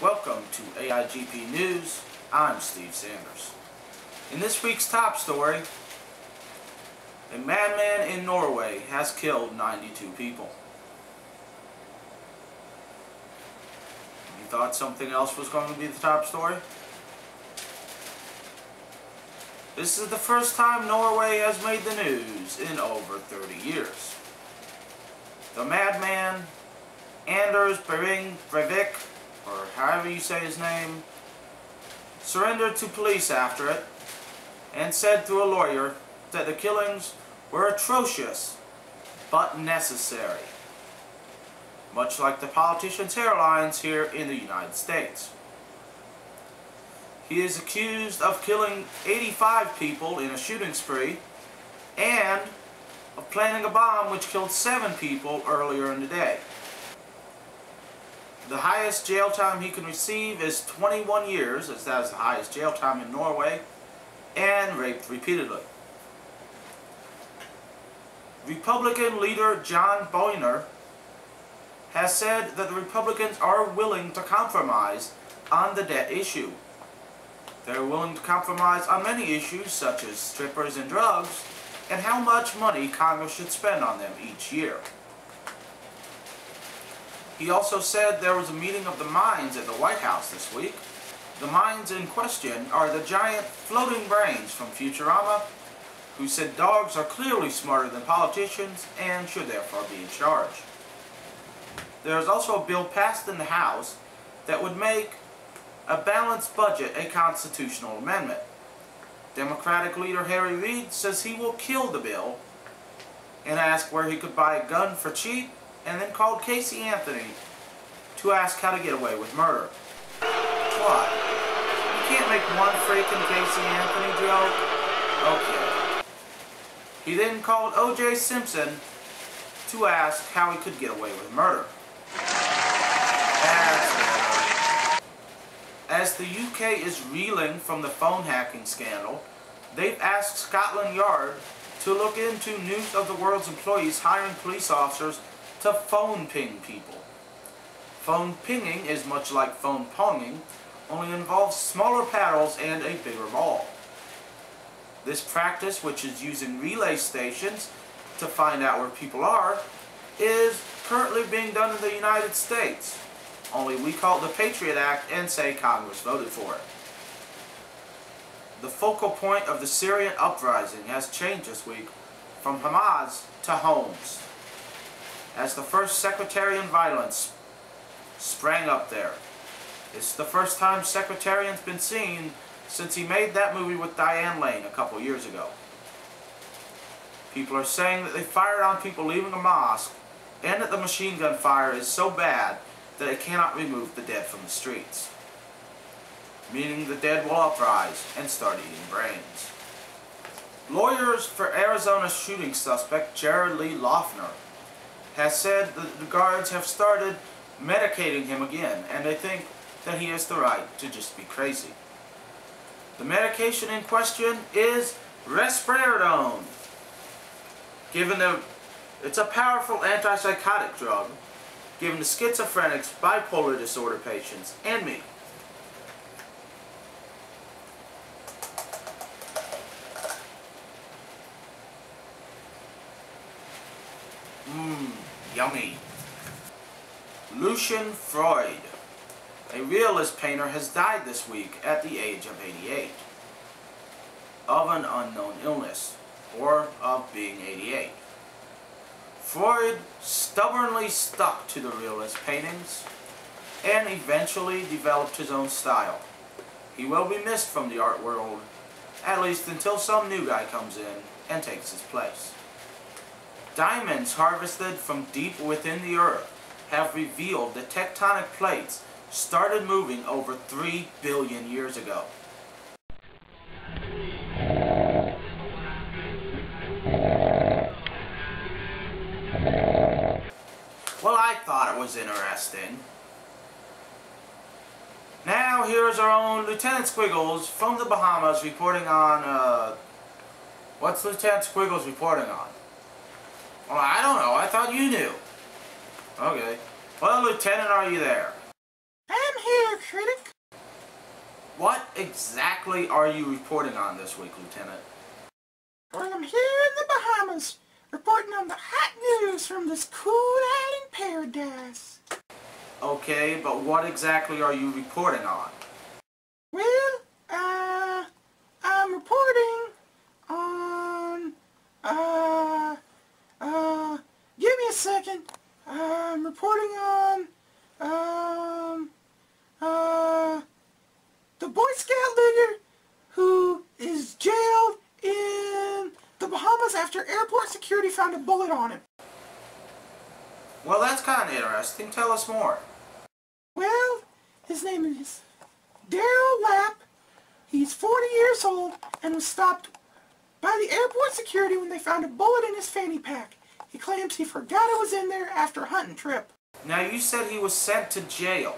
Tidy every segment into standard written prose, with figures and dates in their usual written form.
Welcome to AIGP News. I'm Steve Sanders. In this week's top story, a madman in Norway has killed 92 people. You thought something else was going to be the top story? This is the first time Norway has made the news in over 30 years. The madman, Anders Breivik, or however you say his name, surrendered to police after it and said through a lawyer that the killings were atrocious but necessary, much like the politicians' hairlines here in the United States. He is accused of killing 85 people in a shooting spree and of planning a bomb which killed 7 people earlier in the day. The highest jail time he can receive is 21 years, as that is the highest jail time in Norway, and raped repeatedly. Republican leader John Boehner has said that the Republicans are willing to compromise on the debt issue. They're willing to compromise on many issues such as strippers and drugs and how much money Congress should spend on them each year. He also said there was a meeting of the minds at the White House this week. The minds in question are the giant floating brains from Futurama, who said dogs are clearly smarter than politicians and should therefore be in charge. There is also a bill passed in the House that would make a balanced budget a constitutional amendment. Democratic leader Harry Reid says he will kill the bill and asked where he could buy a gun for cheap, and then called Casey Anthony to ask how to get away with murder. What? You can't make one freaking Casey Anthony joke? Okay. He then called O.J. Simpson to ask how he could get away with murder. As the UK is reeling from the phone hacking scandal, they've asked Scotland Yard to look into News of the World's employees hiring police officers to phone ping people. Phone pinging is much like phone ponging, only involves smaller paddles and a bigger ball. This practice, which is using relay stations to find out where people are, is currently being done in the United States. Only we call it the Patriot Act and say Congress voted for it. The focal point of the Syrian uprising has changed this week from Hamas to Homs, as the first sectarian violence sprang up there. It's the first time sectarian's been seen since he made that movie with Diane Lane a couple years ago. People are saying that they fired on people leaving a mosque and that the machine gun fire is so bad that it cannot remove the dead from the streets, meaning the dead will uprise and start eating brains. Lawyers for Arizona shooting suspect Jared Lee Loughner has said that the guards have started medicating him again, and they think that he has the right to just be crazy. The medication in question is risperidone. It's a powerful antipsychotic drug given to schizophrenics, bipolar disorder patients, and me. Yummy. Lucian Freud, a realist painter, has died this week at the age of 88 of an unknown illness, or of being 88. Freud stubbornly stuck to the realist paintings and eventually developed his own style. He will be missed from the art world, at least until some new guy comes in and takes his place. Diamonds harvested from deep within the earth have revealed that tectonic plates started moving over 3 billion years ago. Well, I thought it was interesting. Now here's our own Lieutenant Squiggles from the Bahamas reporting on, what's Lieutenant Squiggles reporting on? Well, I don't know. I thought you knew. Okay. Well, Lieutenant, are you there? I'm here. critic. What exactly are you reporting on this week, Lieutenant? Well, I'm here in the Bahamas, reporting on the hot news from this cool island paradise. Okay, but what exactly are you reporting on? Well, I'm reporting on, give me a second. I'm reporting on, the Boy Scout leader who is jailed in the Bahamas after airport security found a bullet on him. Well, that's kind of interesting. Tell us more. Well, his name is Daryl Lapp. He's 40 years old and was stopped by the airport security when they found a bullet in his fanny pack. He claims he forgot it was in there after a hunting trip. Now, you said he was sent to jail.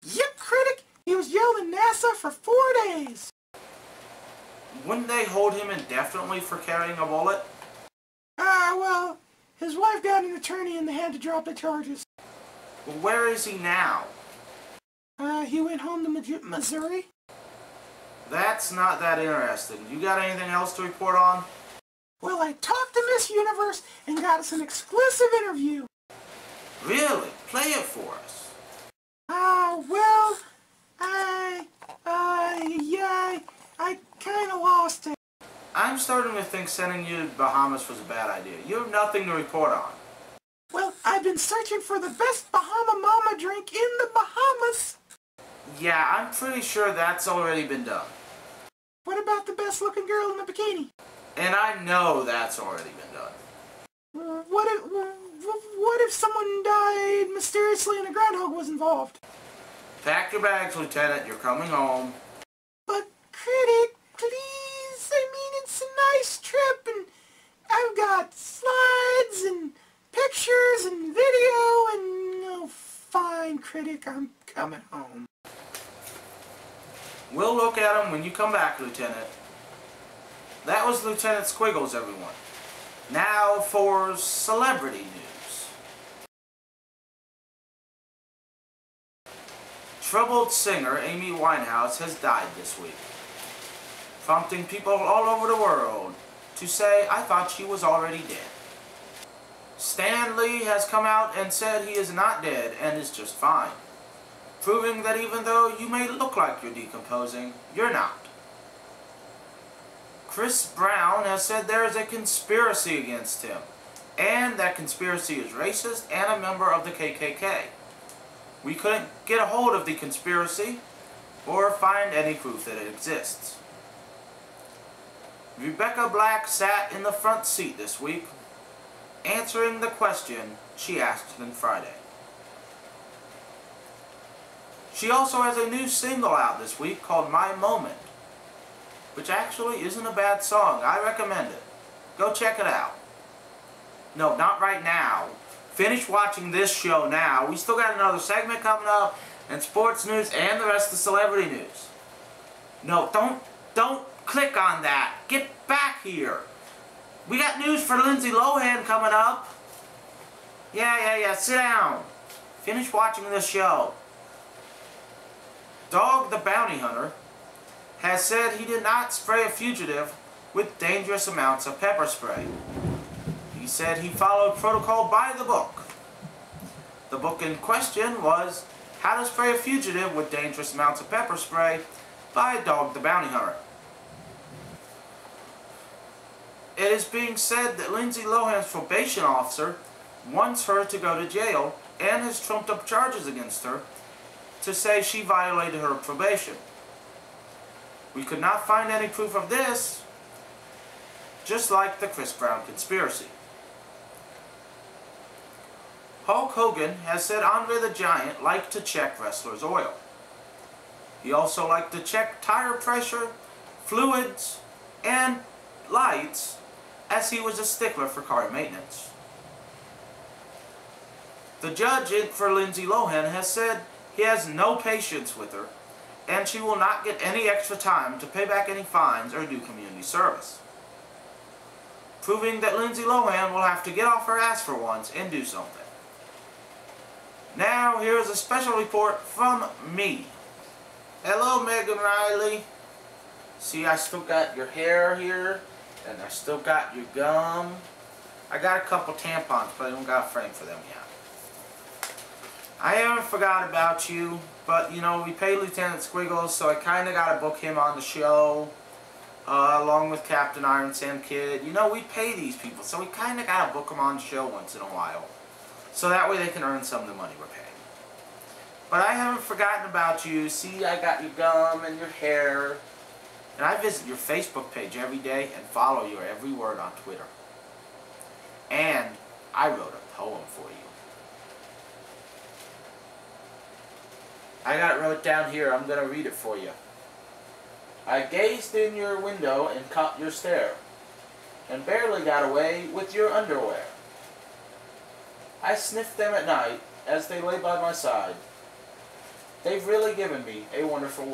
Yep, critic. He was jailed in NASA for 4 days. Wouldn't they hold him indefinitely for carrying a bullet? Well, his wife got an attorney and they had to drop the charges. Well, where is he now? He went home to Missouri. That's not that interesting. You got anything else to report on? Well, I talked to Miss Universe and got us an exclusive interview. Really? Play it for us. Well, I kind of lost it. I'm starting to think sending you to Bahamas was a bad idea. You have nothing to report on. Well, I've been searching for the best Bahama Mama drink in the Bahamas. Yeah, I'm pretty sure that's already been done. What about the best looking girl in the bikini? And I know that's already been done. What if someone died mysteriously and a groundhog was involved? Pack your bags, Lieutenant. You're coming home. But, critic, please. I mean, it's a nice trip, and I've got slides and pictures and video, and oh, fine, critic. I'm coming home. We'll look at them when you come back, Lieutenant. That was Lieutenant Squiggles, everyone. Now for celebrity news. Troubled singer Amy Winehouse has died this week, prompting people all over the world to say, "I thought she was already dead." Stan Lee has come out and said he is not dead and is just fine, proving that even though you may look like you're decomposing, you're not. Chris Brown has said there is a conspiracy against him, and that conspiracy is racist and a member of the KKK. We couldn't get a hold of the conspiracy or find any proof that it exists. Rebecca Black sat in the front seat this week, answering the question she asked on Friday. She also has a new single out this week called My Moment, which actually isn't a bad song. I recommend it. Go check it out. No, not right now. Finish watching this show now. We still got another segment coming up, and sports news, and the rest of celebrity news. No, don't click on that. Get back here. We got news for Lindsay Lohan coming up. Yeah, sit down. Finish watching this show. Dog the Bounty Hunter has said he did not spray a fugitive with dangerous amounts of pepper spray. He said he followed protocol by the book. The book in question was How to Spray a Fugitive with Dangerous Amounts of Pepper Spray by Dog the Bounty Hunter. It is being said that Lindsay Lohan's probation officer wants her to go to jail and has trumped up charges against her to say she violated her probation. We could not find any proof of this, just like the Chris Brown conspiracy. Hulk Hogan has said Andre the Giant liked to check wrestlers' oil. He also liked to check tire pressure, fluids, and lights, as he was a stickler for car maintenance. The judge for Lindsay Lohan has said he has no patience with her, and she will not get any extra time to pay back any fines or do community service, proving that Lindsay Lohan will have to get off her ass for once and do something. Now, here's a special report from me. Hello, Megan Rily. See, I still got your hair here, and I still got your gum. I got a couple tampons, but I don't got a frame for them yet. I haven't forgot about you, but you know, we paid Lieutenant Squiggles, so I kind of got to book him on the show, along with Captain Iron Sam Kid. You know, we pay these people, so we kind of got to book them on the show once in a while, so that way they can earn some of the money we're paying. But I haven't forgotten about you. See, I got your gum and your hair, and I visit your Facebook page every day and follow your every word on Twitter. And I wrote a poem for you. I got it wrote down here. I'm going to read it for you. I gazed in your window and caught your stare, and barely got away with your underwear. I sniffed them at night as they lay by my side. They've really given me a wonderful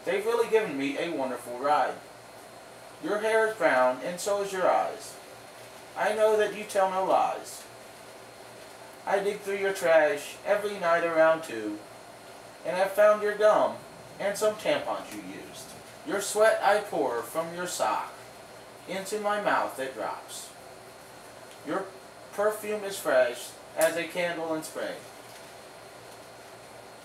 They've really given me a wonderful ride. Your hair is brown, and so is your eyes. I know that you tell no lies. I dig through your trash every night around 2, and I've found your gum and some tampons you used. Your sweat I pour from your sock. Into my mouth it drops. Your perfume is fresh as a candle in spring.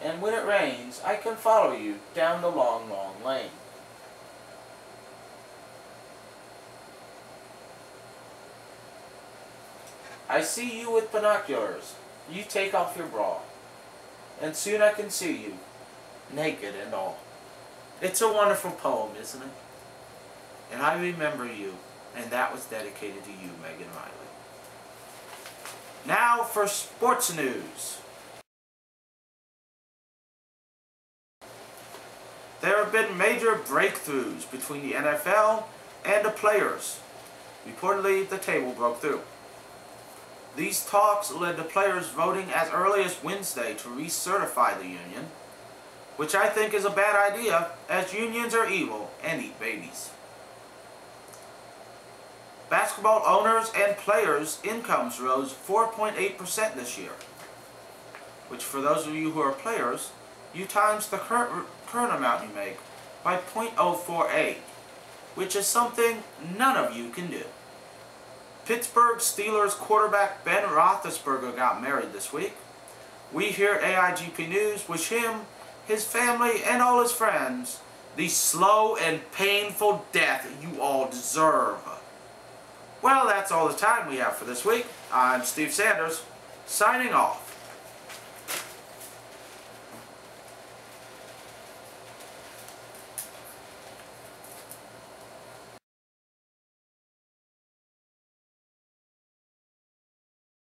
And when it rains, I can follow you down the long, long lane. I see you with binoculars. You take off your bra, and soon I can see you, naked and all. It's a wonderful poem, isn't it? And I remember you, and that was dedicated to you, Megan Rily. Now for sports news. There have been major breakthroughs between the NFL and the players. Reportedly, the table broke through. These talks led to players voting as early as Wednesday to recertify the union, which I think is a bad idea, as unions are evil and eat babies. Basketball owners and players' incomes rose 4.8% this year, which for those of you who are players, you times the current amount you make by 0.048, which is something none of you can do. Pittsburgh Steelers quarterback Ben Roethlisberger got married this week. We here at AIGP News wish him, his family, and all his friends the slow and painful death you all deserve. Well, that's all the time we have for this week. I'm Steve Sanders, signing off.